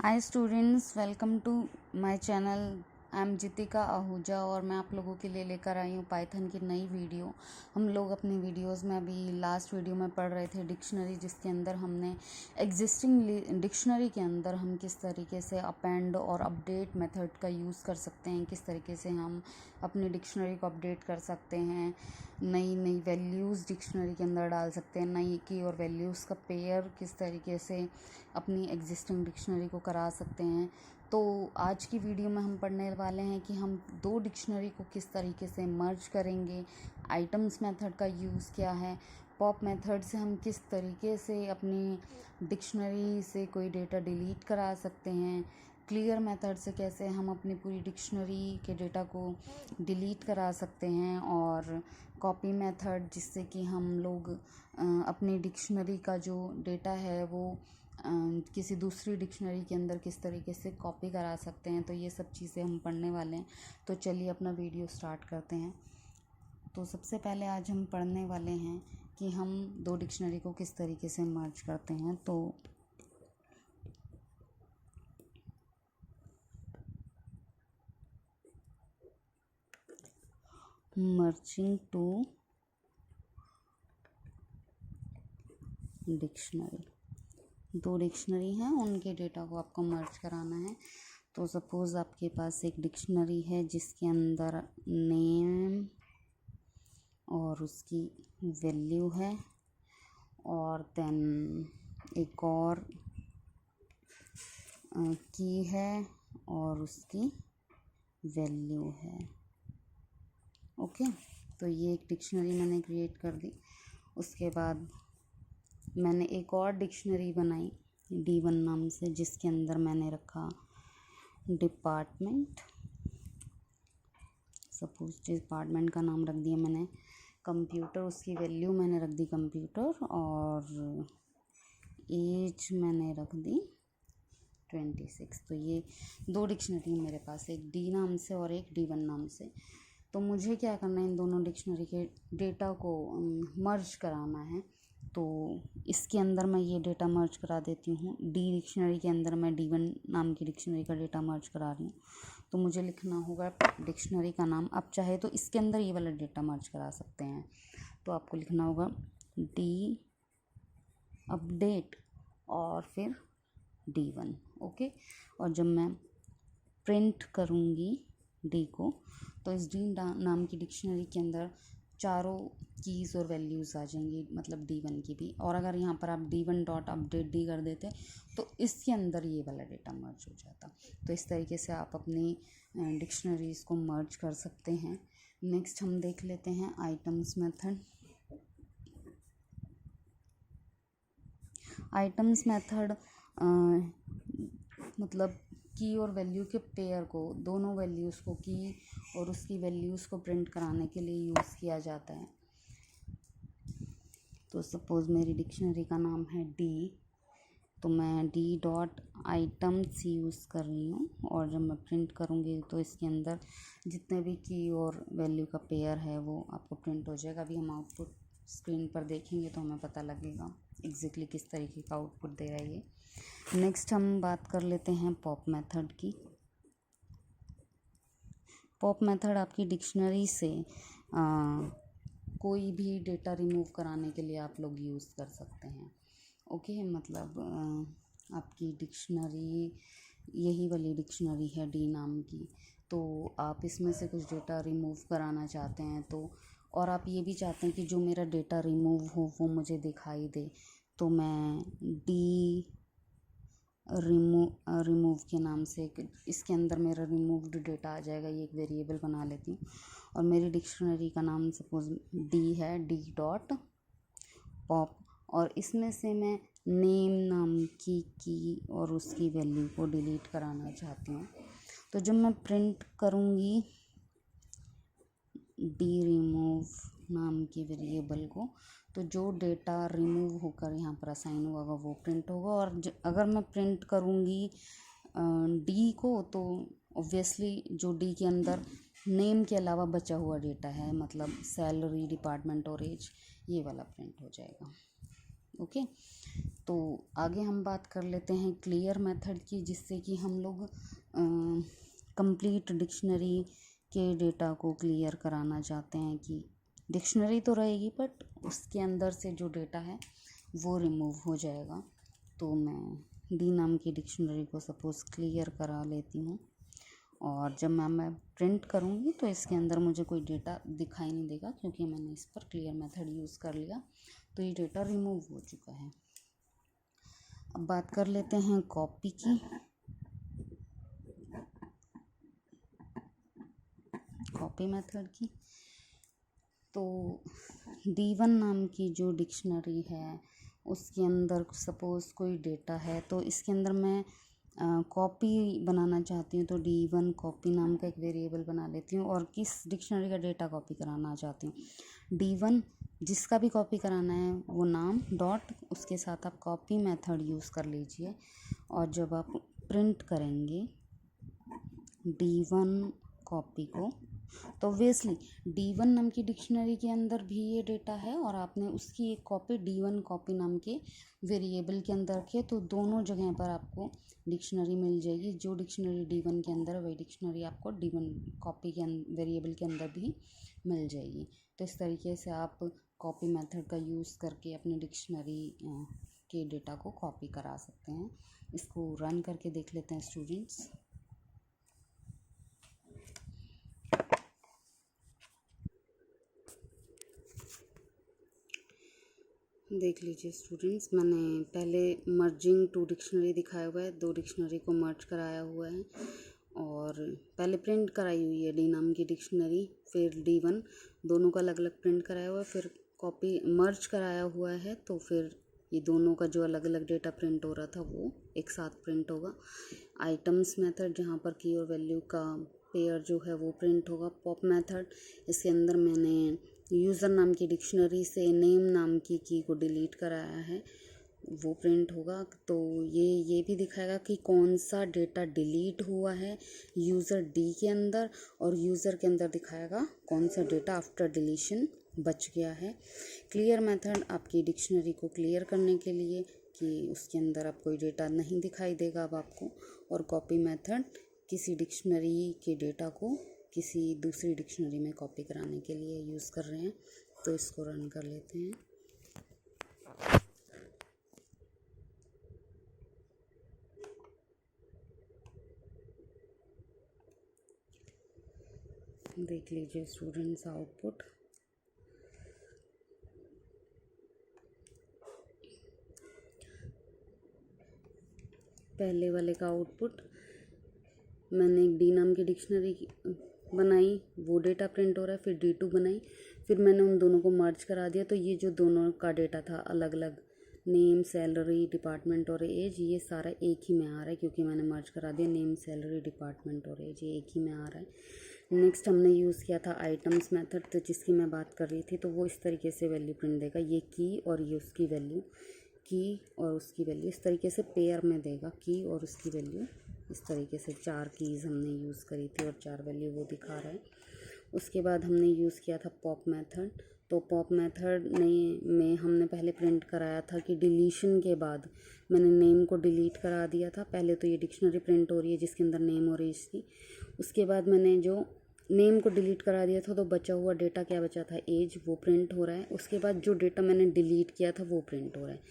Hi students, welcome to my channel. I am Jitika Ahuja और मैं आप लोगों के लिए लेकर आई हूँ पाइथन की नई वीडियो। हम लोग अपनी वीडियोस में अभी लास्ट वीडियो में पढ़ रहे थे डिक्शनरी, जिसके अंदर हमने एग्जिस्टिंग डिक्शनरी के अंदर हम किस तरीके से अपेंड और अपडेट मेथड का यूज़ कर सकते हैं, किस तरीके से हम अपनी डिक्शनरी को अपडेट कर सकते हैं, नई नई वैल्यूज़ डिक्शनरी के अंदर डाल सकते हैं, नई की और वैल्यूज़ का पेयर किस तरीके से अपनी एग्जिस्टिंग डिक्शनरी को करा सकते हैं। तो आज की वीडियो में हम पढ़ने वाले हैं कि हम दो डिक्शनरी को किस तरीके से मर्ज करेंगे, आइटम्स मेथड का यूज़ क्या है, पॉप मेथड से हम किस तरीके से अपनी डिक्शनरी से कोई डेटा डिलीट करा सकते हैं, क्लियर मेथड से कैसे हम अपनी पूरी डिक्शनरी के डेटा को डिलीट करा सकते हैं, और कॉपी मेथड जिससे कि हम लोग अपनी डिक्शनरी का जो डेटा है वो किसी दूसरी डिक्शनरी के अंदर किस तरीके से कॉपी करा सकते हैं। तो ये सब चीज़ें हम पढ़ने वाले हैं। तो चलिए अपना वीडियो स्टार्ट करते हैं। तो सबसे पहले आज हम पढ़ने वाले हैं कि हम दो डिक्शनरी को किस तरीके से मर्ज करते हैं। तो मर्जिंग टू डिक्शनरी, दो डिक्शनरी हैं, उनके डेटा को आपको मर्ज कराना है। तो सपोज़ आपके पास एक डिक्शनरी है जिसके अंदर नेम और उसकी वैल्यू है, और देन एक और की है और उसकी वैल्यू है। ओके, तो ये एक डिक्शनरी मैंने क्रिएट कर दी। उसके बाद मैंने एक और डिक्शनरी बनाई D1 नाम से, जिसके अंदर मैंने रखा डिपार्टमेंट। सपोज डिपार्टमेंट का नाम रख दिया मैंने कंप्यूटर, उसकी वैल्यू मैंने रख दी कंप्यूटर, और एज मैंने रख दी 26। तो ये दो डिक्शनरी मेरे पास, एक D नाम से और एक D1 नाम से। तो मुझे क्या करना है, इन दोनों डिक्शनरी के डेटा को मर्ज कराना है। तो इसके अंदर मैं ये डेटा मर्ज करा देती हूँ। D डिक्शनरी के अंदर मैं D1 नाम की डिक्शनरी का डेटा मर्ज करा रही हूँ। तो मुझे लिखना होगा डिक्शनरी का नाम। आप चाहे तो इसके अंदर ये वाला डेटा मर्ज करा सकते हैं। तो आपको लिखना होगा D अपडेट और फिर D1। ओके, और जब मैं प्रिंट करूँगी D को, तो इस D नाम की डिक्शनरी के अंदर चारों कीज़ और वैल्यूज़ आ जाएंगी, मतलब D1 की भी। और अगर यहाँ पर आप D1 डॉट अपडेट D कर देते तो इसके अंदर ये वाला डेटा मर्ज हो जाता। तो इस तरीके से आप अपनी डिक्शनरीज़ को मर्ज कर सकते हैं। नेक्स्ट हम देख लेते हैं आइटम्स मेथड। आइटम्स मेथड मतलब की और वैल्यू के पेयर को, दोनों वैल्यूज़ को, की और उसकी वैल्यूज़ को प्रिंट कराने के लिए यूज़ किया जाता है। तो सपोज़ मेरी डिक्शनरी का नाम है D, तो मैं D डॉट आइटम्स यूज़ कर रही हूँ, और जब मैं प्रिंट करूँगी तो इसके अंदर जितने भी की और वैल्यू का पेयर है वो आपको प्रिंट हो जाएगा। अभी हम आउटपुट स्क्रीन पर देखेंगे तो हमें पता लगेगा एग्जैक्टली किस तरीके का आउटपुट दे रहा है ये। नेक्स्ट हम बात कर लेते हैं पॉप मेथड की। पॉप मेथड आपकी डिक्शनरी से कोई भी डेटा रिमूव कराने के लिए आप लोग यूज़ कर सकते हैं। ओके, मतलब आपकी डिक्शनरी यही वाली डिक्शनरी है D नाम की, तो आप इसमें से कुछ डेटा रिमूव कराना चाहते हैं, तो और आप ये भी चाहते हैं कि जो मेरा डेटा रिमूव हो वो मुझे दिखाई दे, तो मैं D रिमूव के नाम से इसके अंदर मेरा रिमूव्ड डेटा आ जाएगा। ये एक वेरिएबल बना लेती हूँ, और मेरी डिक्शनरी का नाम सपोज D है, D डॉट पॉप, और इसमें से मैं नेम नाम की और उसकी वैल्यू को डिलीट कराना चाहती हूँ। तो जब मैं प्रिंट करूँगी D रिमूव नाम की वेरिएबल को, तो जो डेटा रिमूव होकर यहाँ पर असाइन हुआ होगा वो प्रिंट होगा। और अगर मैं प्रिंट करूँगी D को, तो ऑब्वियसली जो D के अंदर नेम के अलावा बचा हुआ डेटा है, मतलब सैलरी, डिपार्टमेंट और एज, ये वाला प्रिंट हो जाएगा। ओके, तो आगे हम बात कर लेते हैं क्लियर मेथड की, जिससे कि हम लोग कंप्लीट डिक्शनरी के डेटा को क्लियर कराना चाहते हैं कि डिक्शनरी तो रहेगी बट उसके अंदर से जो डेटा है वो रिमूव हो जाएगा। तो मैं डी नाम की डिक्शनरी को सपोज़ क्लियर करा लेती हूँ, और जब मैं प्रिंट करूँगी तो इसके अंदर मुझे कोई डेटा दिखाई नहीं देगा, क्योंकि मैंने इस पर क्लियर मेथड यूज़ कर लिया, तो ये डेटा रिमूव हो चुका है। अब बात कर लेते हैं कॉपी की। कॉपी मेथड की, तो D1 नाम की जो डिक्शनरी है उसके अंदर सपोज़ कोई डेटा है, तो इसके अंदर मैं कॉपी बनाना चाहती हूँ, तो D1 कॉपी नाम का एक वेरिएबल बना लेती हूँ, और किस डिक्शनरी का डेटा कॉपी कराना चाहती हूँ D1, जिसका भी कॉपी कराना है वो नाम डॉट उसके साथ आप कॉपी मेथड यूज़ कर लीजिए। और जब आप प्रिंट करेंगे D1 कॉपी को, तो ऑब्वियसली D1 नाम की डिक्शनरी के अंदर भी ये डेटा है, और आपने उसकी एक कॉपी D1 कॉपी नाम के वेरिएबल के अंदर रखी है, तो दोनों जगह पर आपको डिक्शनरी मिल जाएगी। जो डिक्शनरी D1 के अंदर है वही डिक्शनरी आपको D1 कॉपी के वेरिएबल के अंदर भी मिल जाएगी। तो इस तरीके से आप कॉपी मेथड का यूज़ करके अपनी डिक्शनरी के डेटा को कॉपी करा सकते हैं। इसको रन करके देख लेते हैं स्टूडेंट्स। देख लीजिए स्टूडेंट्स, मैंने पहले मर्जिंग टू डिक्शनरी दिखाया हुआ है, दो डिक्शनरी को मर्ज कराया हुआ है, और पहले प्रिंट कराई हुई है डी नाम की डिक्शनरी, फिर D1, दोनों का अलग अलग प्रिंट कराया हुआ है, फिर कॉपी मर्ज कराया हुआ है, तो फिर ये दोनों का जो अलग अलग डेटा प्रिंट हो रहा था वो एक साथ प्रिंट होगा। आइटम्स मेथड, जहाँ पर की और वैल्यू का पेयर जो है वो प्रिंट होगा। पॉप मेथड, इसके अंदर मैंने यूज़र नाम की डिक्शनरी से नेम नाम की की को डिलीट कराया है, वो प्रिंट होगा। तो ये भी दिखाएगा कि कौन सा डेटा डिलीट हुआ है यूज़र डी के अंदर, और यूज़र के अंदर दिखाएगा कौन सा डेटा आफ्टर डिलीशन बच गया है। क्लियर मेथड आपकी डिक्शनरी को क्लियर करने के लिए कि उसके अंदर अब कोई डेटा नहीं दिखाई देगा अब आपको। और कॉपी मेथड किसी डिक्शनरी के डेटा को किसी दूसरी डिक्शनरी में कॉपी कराने के लिए यूज़ कर रहे हैं। तो इसको रन कर लेते हैं। देख लीजिए स्टूडेंट्स आउटपुट। पहले वाले का आउटपुट, मैंने एक डी नाम की डिक्शनरी बनाई, वो डेटा प्रिंट हो रहा है, फिर D2 बनाई, फिर मैंने उन दोनों को मर्ज करा दिया, तो ये जो दोनों का डेटा था अलग अलग, नेम, सैलरी, डिपार्टमेंट और एज, ये सारा एक ही में आ रहा है, क्योंकि मैंने मर्ज करा दिया। नेम, सैलरी, डिपार्टमेंट और एज ये एक ही में आ रहा है। नेक्स्ट हमने यूज़ किया था आइटम्स मेथड, तो जिसकी मैं बात कर रही थी, तो वो इस तरीके से वैल्यू प्रिंट देगा, ये की और ये उसकी वैल्यू, की और उसकी वैल्यू इस तरीके से पेयर में देगा, की और उसकी वैल्यू इस तरीके से। 4 कीज़ हमने यूज़ करी थी और 4 वैल्यू वो दिखा रहा है। उसके बाद हमने यूज़ किया था पॉप मेथड, तो पॉप मेथड में हमने पहले प्रिंट कराया था कि डिलीशन के बाद मैंने नेम को डिलीट करा दिया था। पहले तो ये डिक्शनरी प्रिंट हो रही है जिसके अंदर नेम और एज थी, उसके बाद मैंने जो नेम को डिलीट करा दिया था तो बचा हुआ डेटा क्या बचा था, एज, वो प्रिंट हो रहा है। उसके बाद जो डेटा मैंने डिलीट किया था वो प्रिंट हो रहा है।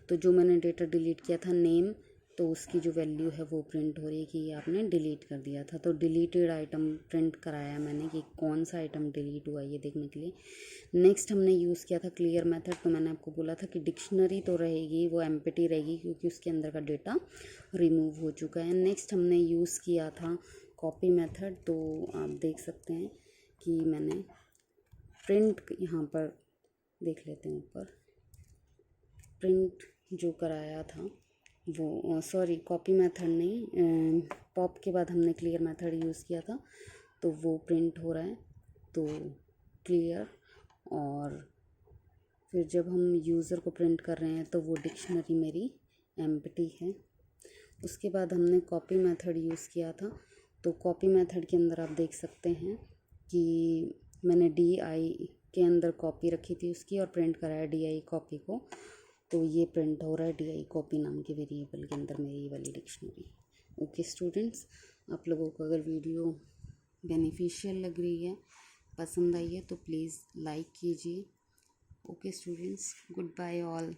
तो जो मैंने डेटा डिलीट किया था नेम, तो उसकी जो वैल्यू है वो प्रिंट हो रही है कि ये आपने डिलीट कर दिया था। तो डिलीटेड आइटम प्रिंट कराया मैंने कि कौन सा आइटम डिलीट हुआ ये देखने के लिए। नेक्स्ट हमने यूज़ किया था क्लियर मेथड, तो मैंने आपको बोला था कि डिक्शनरी तो रहेगी, वो एम्प्टी रहेगी क्योंकि उसके अंदर का डेटा रिमूव हो चुका है। नेक्स्ट हमने यूज़ किया था कॉपी मेथड, तो आप देख सकते हैं कि मैंने प्रिंट यहाँ पर देख लेते हैं, ऊपर प्रिंट जो कराया था वो, सॉरी कॉपी मेथड नहीं, पॉप के बाद हमने क्लियर मेथड यूज़ किया था, तो वो प्रिंट हो रहा है, तो क्लियर। और फिर जब हम यूज़र को प्रिंट कर रहे हैं तो वो डिक्शनरी मेरी एम्प्टी है। उसके बाद हमने कॉपी मेथड यूज़ किया था, तो कॉपी मेथड के अंदर आप देख सकते हैं कि मैंने DI के अंदर कॉपी रखी थी उसकी और प्रिंट कराया DI कॉपी को। तो ये प्रिंट हो रहा है DI कॉपी नाम के वेरिएबल के अंदर मेरी ये वाली डिक्शनरी। ओके स्टूडेंट्स, आप लोगों को अगर वीडियो बेनिफिशियल लग रही है, पसंद आई है, तो प्लीज़ लाइक कीजिए। Okay students, goodbye all.